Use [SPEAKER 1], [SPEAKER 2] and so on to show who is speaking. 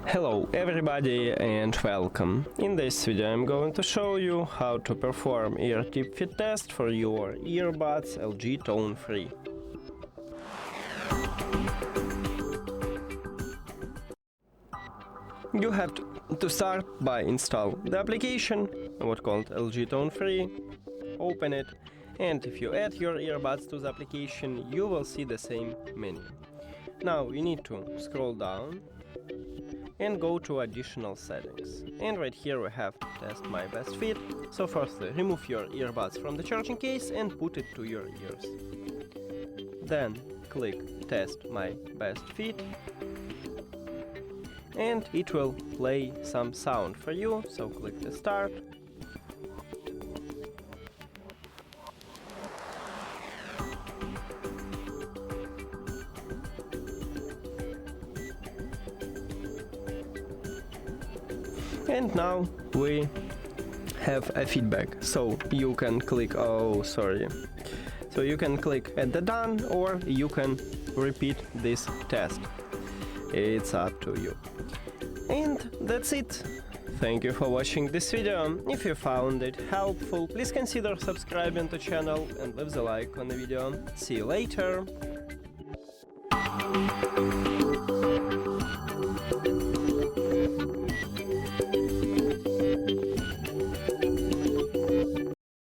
[SPEAKER 1] Hello everybody and welcome. In this video I'm going to show you how to perform ear tip fit test for your earbuds LG TONE Free. You have to start by install the application, what's called LG TONE Free, open it, and if you add your earbuds to the application you will see the same menu. Now you need to scroll down and go to additional settings, and right here we have test my best fit. So firstly, remove your earbuds from the charging case and put it to your ears. Then click test my best fit and it will play some sound for you, so click the start. And now we have a feedback, so you can click, so you can click at the done or you can repeat this test. It's up to you. And that's it. Thank you for watching this video. If you found it helpful, please consider subscribing to the channel and leave the like on the video. See you later.